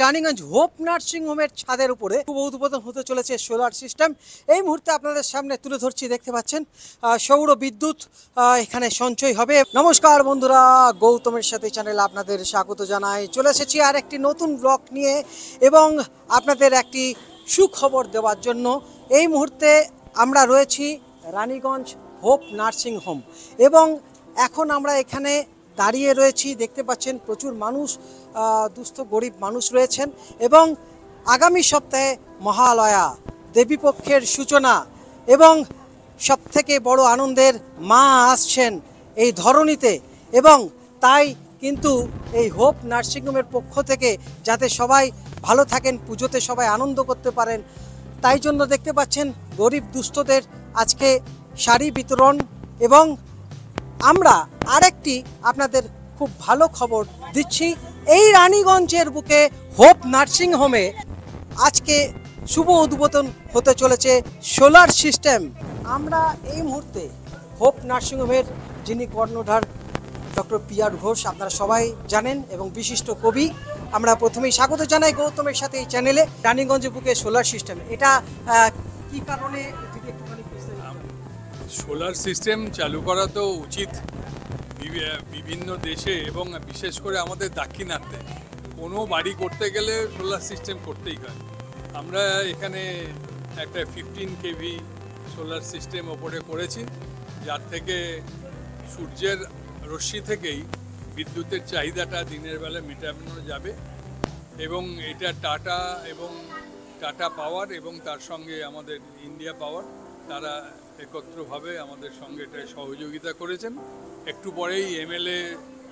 Raniganj hope nursing হোমের ছাদের উপরে শুভ উদ্বোধন হতে চলেছে সোলার সিস্টেম। এই মুহূর্তে আপনাদের সামনে তুলে ধরছি, দেখতে পাচ্ছেন সৌর বিদ্যুৎ এখানে সঞ্চয় হবে। নমস্কার বন্ধুরা, গৌতমের সাথে চ্যানেলে আপনাদের স্বাগত জানাই। চলে এসেছি আর একটি নতুন ব্লগ নিয়ে এবং আপনাদের একটি সুখবর দেওয়ার জন্য। এই মুহূর্তে আমরা রয়েছি রানীগঞ্জ হোপ নার্সিং হোম এবং এখন আমরা এখানে দাঁড়িয়ে রয়েছি। দেখতে পাচ্ছেন প্রচুর মানুষ, দুস্থ গরিব মানুষ রয়েছেন এবং আগামী সপ্তাহে মহালয়া, দেবীপক্ষের সূচনা এবং সবথেকে বড় আনন্দের মা আসছেন এই ধরণীতে এবং তাই কিন্তু এই হোপ নার্সিংহোমের পক্ষ থেকে যাতে সবাই ভালো থাকেন, পুজোতে সবাই আনন্দ করতে পারেন, তাই জন্য দেখতে পাচ্ছেন গরিব দুস্থদের আজকে শাড়ি বিতরণ। এবং আমরা আরেকটি আপনাদের খুব ভালো খবর দিচ্ছি, এই রানীগঞ্জের বুকে হোপ নার্সিং হোমে আজকে শুভ উদ্বোধন হতে চলেছে সোলার সিস্টেম। আমরা এই মুহূর্তে হোপ নার্সিং হোমের যিনি কর্ণধার ডক্টর পিয়ার ঘোষ, আপনারা সবাই জানেন, এবং বিশিষ্ট কবি, আমরা প্রথমেই স্বাগত জানাই গৌতমের সাথে এই চ্যানেলে। রানীগঞ্জের বুকে সোলার সিস্টেম, এটা কি কারণে সোলার সিস্টেম চালু করা তো উচিত বিভিন্ন দেশে এবং বিশেষ করে আমাদের দাক্ষিণাত্যে। কোনো বাড়ি করতে গেলে সোলার সিস্টেম করতেই হয়। আমরা এখানে একটা 15 kV সোলার সিস্টেম ওপরে করেছি, যার থেকে সূর্যের রশ্মি থেকেই বিদ্যুতের চাহিদাটা দিনের বেলা মেটানো যাবে। এবং এটা টাটা পাওয়ার এবং তার সঙ্গে আমাদের ইন্ডিয়া পাওয়ার, তারা একত্রভাবে আমাদের সঙ্গে এটা সহযোগিতা করেছেন। একটু পরেই MLA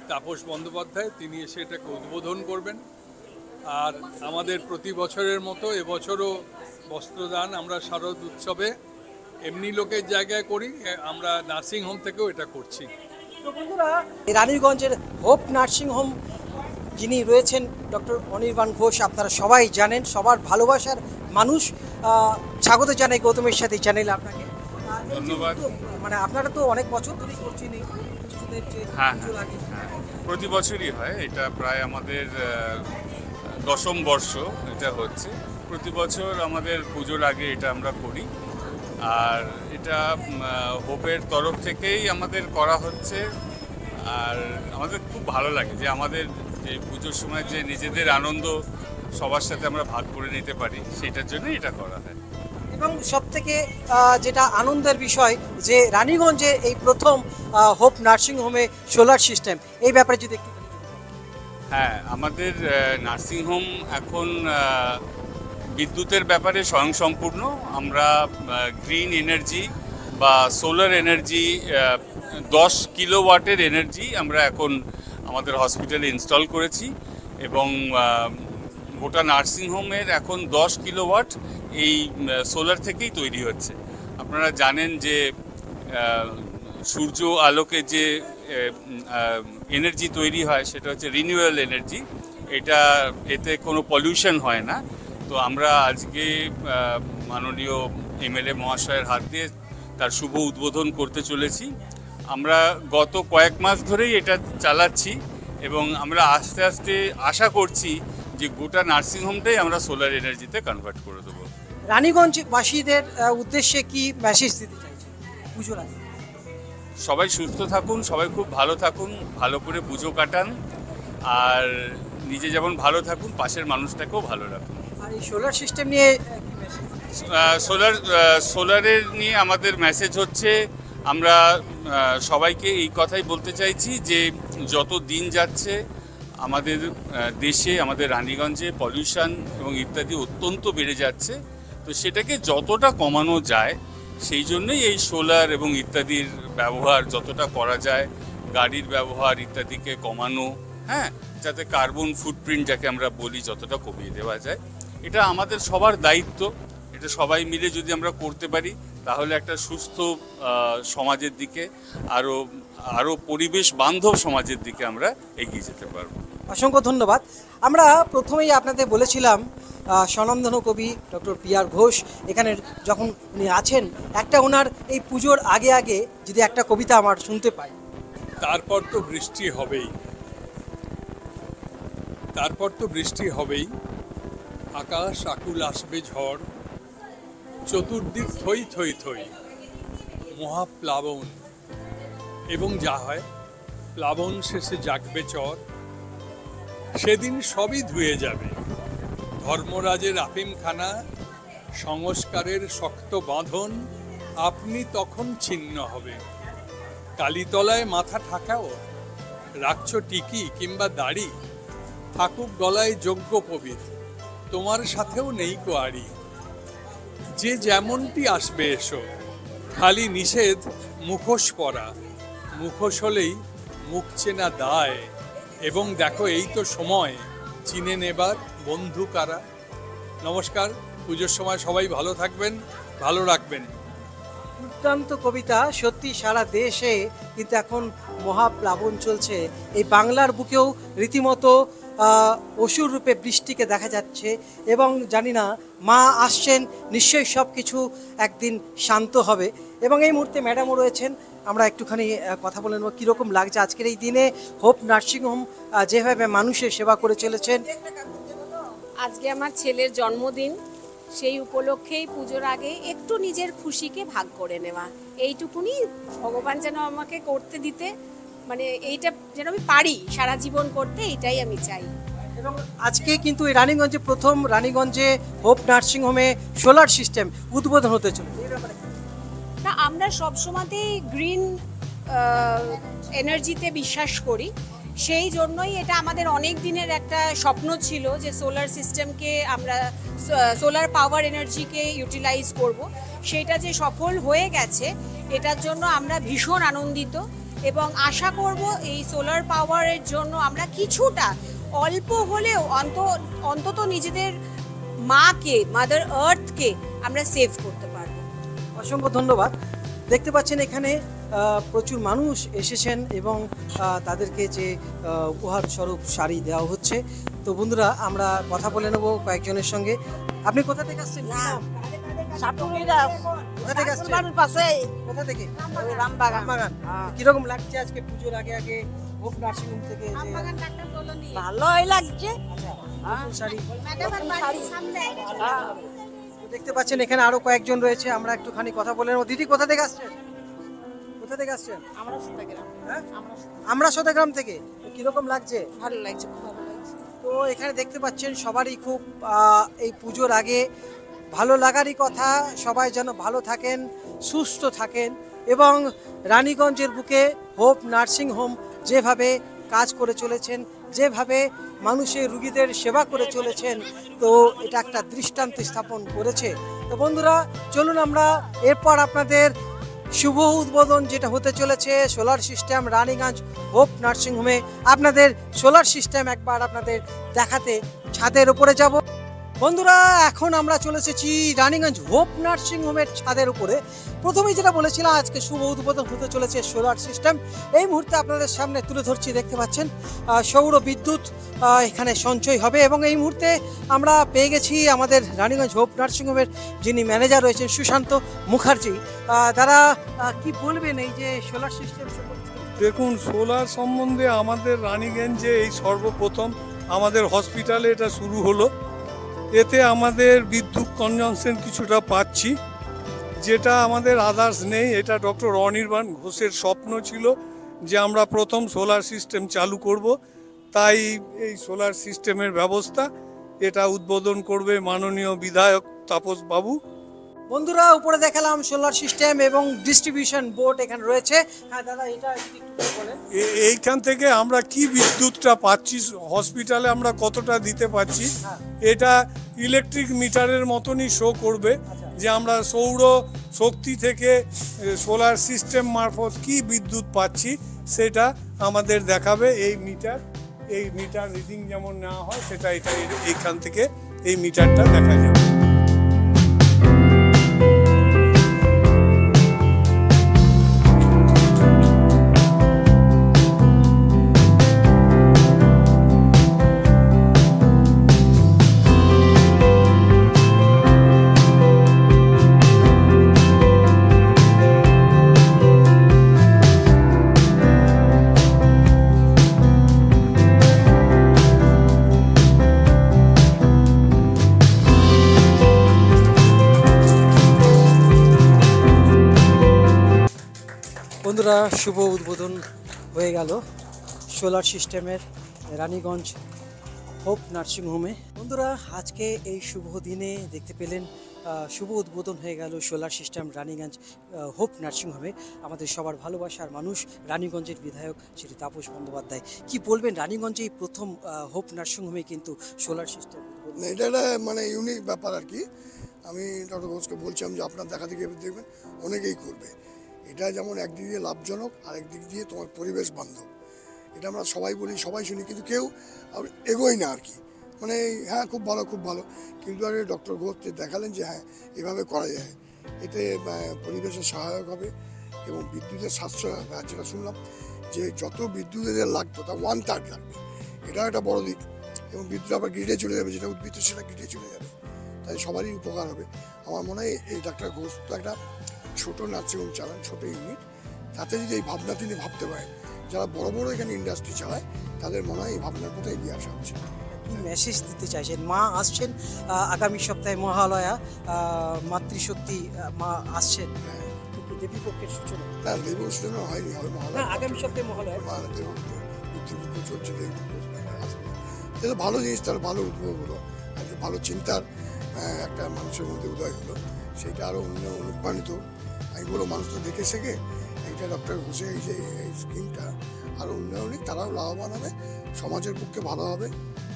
তাপস বন্দ্যোপাধ্যায় তিনি এসে এটাকে উদ্বোধন করবেন। আর আমাদের প্রতি বছরের মতো এবছরও বস্ত্রদান আমরা শারদ উৎসবে এমনি লোকের জায়গায় করি, আমরা নার্সিং হোম থেকেও এটা করছি। তো বন্ধুরা, রানীগঞ্জের হোপ নার্সিং হোম যিনি রয়েছেন ডক্টর অনির্বাণ ঘোষ, আপনারা সবাই জানেন, সবার ভালোবাসার মানুষ। স্বাগত জানাই গৌতমের সাথে চ্যানেলে আপনাকে। ধন্যবাদ। মানে আপনারা তো অনেক বছর ধরেই করছেন এই হ্যাঁ, প্রতি বছরই হয় এটা, প্রায় আমাদের 10ম বর্ষ এটা হচ্ছে। প্রতি বছর আমাদের পুজোর আগে এটা আমরা করি, আর এটা হোপের তরফ থেকেই আমাদের করা হচ্ছে। আর আমাদের খুব ভালো লাগে যে আমাদের যে পুজোর সময় যে নিজেদের আনন্দ সবার সাথে আমরা ভাগ করে নিতে পারি, সেটার জন্যই এটা করা হয়। এবং সবথেকে যেটা আনন্দের বিষয় যে রানীগঞ্জে এই প্রথম হোপ নার্সিং হোমে সোলার সিস্টেম, এই ব্যাপারে যদি একটু। হ্যাঁ, আমাদের নার্সিংহোম এখন বিদ্যুতের ব্যাপারে স্বয়ংসম্পূর্ণ। আমরা গ্রিন এনার্জি বা সোলার এনার্জি 10 কিলোওয়াটের এনার্জি আমরা এখন আমাদের হসপিটালে ইনস্টল করেছি এবং গোটা নার্সিংহোমের এখন 10 কিলোওয়াট এই সোলার থেকেই তৈরি হচ্ছে। আপনারা জানেন যে সূর্য আলোকে যে এনার্জি তৈরি হয় সেটা হচ্ছে রিনিউয়েবল এনার্জি। এতে কোনো পলিউশন হয় না। তো আমরা আজকে মাননীয় MLA মহাশয়ের হাত দিয়ে তার শুভ উদ্বোধন করতে চলেছি। আমরা গত কয়েক মাস ধরেই এটা চালাচ্ছি এবং আমরা আস্তে আস্তে আশা করছি যে গোটা নার্সিংহোমটাই আমরা সোলার এনার্জিতে কনভার্ট করে দেবো। রানীগঞ্জবাসীদের উদ্দেশ্যে কি মেসেজ দিতে চাইছেন পুজোর আগে? সবাই সুস্থ থাকুন, সবাই খুব ভালো থাকুন, ভালো করে পুজো কাটান, আর নিজে যেমন ভালো থাকুন পাশের মানুষটাকেও ভালো রাখুন। আর এই সোলার সিস্টেম নিয়ে সোলারের নিয়ে আমাদের মেসেজ হচ্ছে, আমরা সবাইকে এই কথাই বলতে চাইছি যে যত দিন যাচ্ছে আমাদের দেশে, আমাদের রানীগঞ্জে পলিউশন এবং ইত্যাদি অত্যন্ত বেড়ে যাচ্ছে। তো সেটাকে যতটা কমানো যায় সেই জন্যই এই সোলার এবং ইত্যাদির ব্যবহার যতটা করা যায়, গাড়ির ব্যবহার ইত্যাদিকে কমানো, হ্যাঁ, যাতে কার্বন ফুটপ্রিন্ট যাকে আমরা বলি যতটা কমিয়ে দেওয়া যায়। এটা আমাদের সবার দায়িত্ব। এটা সবাই মিলে যদি আমরা করতে পারি তাহলে একটা সুস্থ সমাজের দিকে, আরও পরিবেশ বান্ধব সমাজের দিকে আমরা এগিয়ে যেতে পারবো। অসংখ্য ধন্যবাদ। আমরা প্রথমেই আপনাদের বলেছিলাম স্বনামধন্য কবি ডক্টর পিয়ার ঘোষ এখানে যখন উনি আছেন, একটা ওনার এই পুজোর আগে আগে যদি একটা কবিতা আমার শুনতে পাই। তারপর তো বৃষ্টি হবেই, তারপর তো বৃষ্টি হবেই, আকাশ আকুল আসবে ঝড়, চতুর্দিক থই থই থই, মহাপ্লাবন, এবং যা হয় প্লাবন শেষে জাগবে চর, সেদিন সবই ধুয়ে যাবে, ধর্মরাজের আফিমখানা, সংস্কারের শক্ত বাঁধন, আপনি তখন ছিন্ন হবে। কালীতলায় মাথা ঠাকাও, রাখছ টিকি কিংবা দাড়ি, থাকুক গলায় যজ্ঞ পবিত, তোমার সাথেও নেই কোয়ারি। যে যেমনটি আসবে এসো, খালি নিষেধ মুখোশ পরা, মুখোশ হলেই মুখ চেনা দায়, এবং দেখো এই তো সময় চিনে নেবার বন্ধু কারা। নমস্কার, পুজোর সময় সবাই ভালো থাকবেন, ভালো রাখবেন। দুর্দান্ত কবিতা, সত্যি সারা দেশে কিন্তু এখন মহাপ্লাবন চলছে। এই বাংলার বুকেও রীতিমতো অসুর রূপে বৃষ্টিকে দেখা যাচ্ছে, এবং জানি না মা আসছেন, নিশ্চয়ই সব কিছু একদিন শান্ত হবে। এবং এই মুহূর্তে ম্যাডামও রয়েছেন, আমরা একটুখানি কথা বলে নেব কীরকম লাগছে আজকের এই দিনে হোপ নার্সিংহোম যেভাবে মানুষের সেবা করে চলেছেন। আজকে আমার ছেলের জন্মদিন, সেই উপলক্ষেই পুজোর আগে একটু নিজের খুশিকে ভাগ করে নেওয়া, এইটুকুনি ভগবান যেন আমাকে করতে দিতে, মানে এইটা যেন আমি পারি সারা জীবন করতে, এটাই আমি চাই। এবং আজকে কিন্তু এই রানীগঞ্জে প্রথম রানীগঞ্জে হোপ নার্সিংহোমে সোলার সিস্টেম উদ্বোধন হতে চলেছে। এই ব্যাপারে না, আমরা সবসময়তেই গ্রিন এনার্জিতে বিশ্বাস করি, সেই জন্যই এটা আমাদের অনেক দিনের একটা স্বপ্ন ছিল যে সোলার সিস্টেমকে আমরা, সোলার পাওয়ার এনার্জিকে ইউটিলাইজ করব। সেটা যে সফল হয়ে গেছে, এটার জন্য আমরা ভীষণ আনন্দিত, এবং আশা করব এই সোলার পাওয়ারের জন্য আমরা কিছুটা অল্প হলেও অন্তত নিজেদের মাকে, মাদার আর্থকে আমরা সেভ করতে পারবো। অসংখ্য ধন্যবাদ। দেখতে পাচ্ছেন এখানে প্রচুর মানুষ এসেছেন, এবং তাদেরকে যে উপহার স্বরূপ শাড়ি দেওয়া হচ্ছে। তো বন্ধুরা, আমরা কথা বলে নেব কয়েকজনের সঙ্গে। আপনি কোথা থেকে আসছেন? কোথা থেকে আসছেন? কোথা থেকে? রামবাগান। কিরকম লাগছে আজকে পুজোর আগে আগে হোপ নার্সিংহোম থেকে? ভালোই লাগছে। শাড়ি দেখতে পাচ্ছেন, এখানে আরো কয়েকজন রয়েছে, আমরা একটুখানি কথা বলে নেব। দিদি কোথা থেকে আসছেন? কোথা থেকে আসছেন? আমরা গ্রাম থেকে। কিরকম লাগছে? ভালো লাগছে, খুব ভালো লাগছে। তো এখানে দেখতে পাচ্ছেন সবারই খুব এই পুজোর আগে ভালো লাগারই কথা, সবাই যেন ভালো থাকেন, সুস্থ থাকেন, এবং রানীগঞ্জের বুকে হোপ নার্সিংহোম যেভাবে কাজ করে চলেছেন, যেভাবে মানুষের রুগীদের সেবা করে চলেছেন, তো এটা একটা দৃষ্টান্ত স্থাপন করেছে। তো বন্ধুরা, চলুন আমরা এরপর আপনাদের শুভ উদ্বোধন যেটা হতে চলেছে সোলার সিস্টেম রানীগঞ্জ হোপ নার্সিংহোমে, আপনাদের সোলার সিস্টেম একবার আপনাদের দেখাতে ছাদের উপরে যাব। বন্ধুরা, এখন আমরা চলে এসেছি রানীগঞ্জ হোপ নার্সিংহোমের ছাদের উপরে। প্রথমেই যেটা বলেছিলাম, আজকে শুভ উদ্বোধন হতে চলেছে সোলার সিস্টেম। এই মুহূর্তে আপনাদের সামনে তুলে ধরছি, দেখতে পাচ্ছেন সৌর বিদ্যুৎ এখানে সঞ্চয় হবে। এবং এই মুহূর্তে আমরা পেয়ে গেছি আমাদের রানীগঞ্জ হোপ নার্সিংহোমের যিনি ম্যানেজার রয়েছেন সুশান্ত মুখার্জি। তারা কি বলবেন এই যে সোলার সিস্টেম? দেখুন, সোলার সম্বন্ধে আমাদের রানীগঞ্জে এই সর্বপ্রথম আমাদের হসপিটালে এটা শুরু হলো। এতে আমাদের বিদ্যুৎ কনজামশন কিছুটা পাচ্ছি, যেটা আমাদের আদার্স নেই। এটা ডক্টর অনির্বাণ ঘোষের স্বপ্ন ছিল যে আমরা প্রথম সোলার সিস্টেম চালু করব, তাই এই সোলার সিস্টেমের ব্যবস্থা এটা উদ্বোধন করবে মাননীয় বিধায়ক তাপস বাবু। বন্ধুরা, উপরে দেখালাম সোলার সিস্টেম এবং ডিস্ট্রিবিউশন বোর্ড এখানে রয়েছে। হ্যাঁ দাদা, এটা একটু বলেন। এইখান থেকে আমরা কি বিদ্যুৎটা পাচ্ছি, হসপিটালে আমরা কতটা দিতে পারছি, এটা ইলেকট্রিক মিটারের মতনই শো করবে যে আমরা সৌর শক্তি থেকে সোলার সিস্টেম মারফত কি বিদ্যুৎ পাচ্ছি, সেটা আমাদের দেখাবে এই মিটার রিডিং যেমন নেওয়া হয়, সেটা এটা এইখান থেকে এই মিটারটা দেখা যাবে। বন্ধুরা, শুভ উদ্বোধন হয়ে গেল সোলার সিস্টেমের রানীগঞ্জ হোপ নার্সিংহোমে। বন্ধুরা, আজকে এই শুভ দিনে দেখতে পেলেন শুভ উদ্বোধন হয়ে গেল সোলার সিস্টেম রানীগঞ্জ হোপ নার্সিংহোমে। আমাদের সবার ভালোবাসার মানুষ রানীগঞ্জের বিধায়ক শ্রী তাপস বন্দ্যোপাধ্যায়, কি বলবেন? রানীগঞ্জে এই প্রথম হোপ নার্সিংহোমে কিন্তু সোলার সিস্টেম। এটা একটা মানে ইউনিক ব্যাপার আর কি। আমি ডক্টর ঘোষকে বলছিলাম যে আপনার দেখা দেখি দেখবেন অনেকেই করবে। এটা যেমন একদিক দিয়ে লাভজনক, আর একদিক দিয়ে তোমার পরিবেশ বান্ধব। এটা আমরা সবাই বলি, সবাই শুনি, কিন্তু কেউ এগোয় না আর কি। মানে হ্যাঁ খুব ভালো খুব ভালো, কিন্তু আগে ডক্টর ঘোষ দেখালেন যে হ্যাঁ এভাবে করা যায়, এতে পরিবেশের সহায়ক হবে এবং বিদ্যুতের সাশ্রয় হবে। আর যেটা শুনলাম যে যত বিদ্যুৎ এদের লাগতো তা 1/3 লাগবে, এটাও একটা বড় দিক। এবং বিদ্যুৎ আবার গ্রিডে চলে যাবে, যেটা উদ্ভিদ সেটা গ্রিডে চলে যাবে, তাই সবারই উপকার হবে। আমার মনে হয় এই ডাক্তার ঘোষ তো একটা ছোটো নার্সিংহোম চালান, ছোটো ইউনিট, তাতে যদি এই ভাবনা তিনি ভাবতে পারেন, যারা বড় বড় এখানে ইন্ডাস্ট্রি চালায় তাদের মনে হয় এই ভাবনার কথা এগিয়ে আসা উচিত। কি মেসেজ দিতে চাইছেন? মা আসছেন আগামী সপ্তাহে মহালয়া, মাতৃশক্তি মা আসছেন, দেবীপক্ষের সূচনা। না, দেবীর সূচনা হয়নি, হবে না, মহালয়া। আগামী সপ্তাহে মহালয়া। পিতৃপক্ষ চলছে, আসবে। এটা ভালো জিনিস, তার ভালো উদ্যোগ হলো, একটা ভালো চিন্তার একটা মানুষের মধ্যে উদয় হলো, সেটা আরও অনুপ্রাণিত। আমি বলবো মানুষ তো দেখে শেখে, এইটা ডক্টর ঘোষের এই যে এই স্কিমটা আরও উন্নয়নিক, তারাও লাভবান হবে, সমাজের পক্ষে ভালো হবে।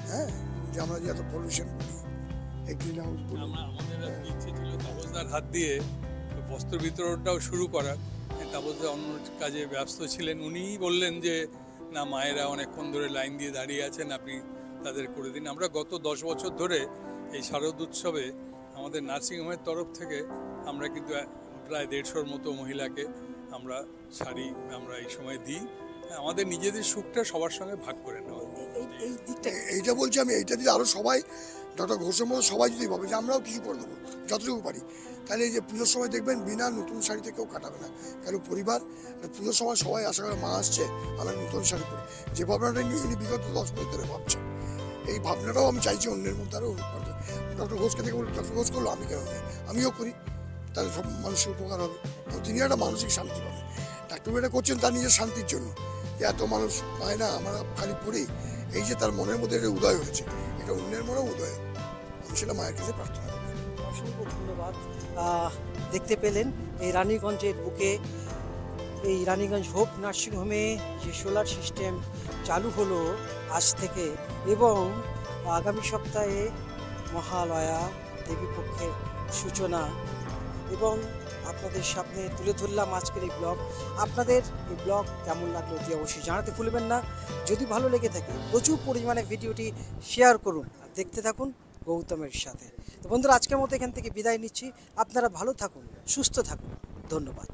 হ্যাঁ, যে আমরা যে এত পলিউশন করি, এই গ্রিন হাউস বলি। আমাদের একটা ইচ্ছে ছিল তাপসদার হাত দিয়ে বস্ত্র বিতরণটাও শুরু করার। তাপসদা অন্য কাজে ব্যস্ত ছিলেন, উনিই বললেন যে না, মায়েরা অনেকক্ষণ ধরে লাইন দিয়ে দাঁড়িয়ে আছেন, আপনি তাদের করে দিন। আমরা গত 10 বছর ধরে এই শারদ উৎসবে আমাদের নার্সিংহোমের তরফ থেকে আমরা কিন্তু প্রায় 150-র মতো মহিলাকে আমরা শাড়ি আমরা এই সময় দিই। আমাদের নিজেদের সুখটা সবার সঙ্গে ভাগ করে নেওয়া। এই দিকটা এইটা বলছি আমি, এইটা যদি আরও সবাই ডক্টর ঘোষের মতো সবাই যদি ভাবে যে আমরাও কিছু করে দেবো যতটুকু পারি, তাহলে এই যে পুজোর সময় দেখবেন বিনা নতুন শাড়িতে কেউ কাটাবে না। কেন পরিবার পুজোর সময় সবাই আশা করে মা আসছে আমরা নতুন শাড়ি পরি, যে ভাবনাটা ইনি বিগত 10 বছর ধরে ভাবছেন, এই ভাবনাটাও আমি চাইছি অন্যের মধ্যে আরও অনুপ্রাণিত। ডক্টর ঘোষকে দেখে বলি ডক্টর ঘোষ করলো, আমি কেন আমিও করি, তাহলে সব মানুষের উপকার হবে এবং তিনি একটা মানসিক শান্তি পাবেন। ডাক্তার এটা করছেন তার নিজের শান্তির জন্য, যে এত মানুষ পায় না, আমরা খালি পড়ি, এই যে তার মনের মধ্যে এটা উদয় হয়েছে, এটা অন্যের মনেও উদয়, আমি সেটা মায়ের কাছে প্রার্থনা করি। অসংখ্য ধন্যবাদ। দেখতে পেলেন এই রানীগঞ্জের বুকে, এই রানীগঞ্জ হোপ নার্সিংহোমে যে সোলার সিস্টেম চালু হলো আজ থেকে, এবং আগামী সপ্তাহে মহালয়া, দেবীপক্ষের সূচনা, এবং আপনাদের সামনে তুলে ধরলাম আজকের এই ব্লগ। আপনাদের এই ব্লগ কেমন লাগলো অতি অবশ্যই জানাতে ভুলবেন না। যদি ভালো লেগে থাকে প্রচুর পরিমাণে ভিডিওটি শেয়ার করুন আর দেখতে থাকুন গৌতমের সাথে। তো বন্ধুরা, আজকের মতো এখান থেকে বিদায় নিচ্ছি। আপনারা ভালো থাকুন, সুস্থ থাকুন, ধন্যবাদ।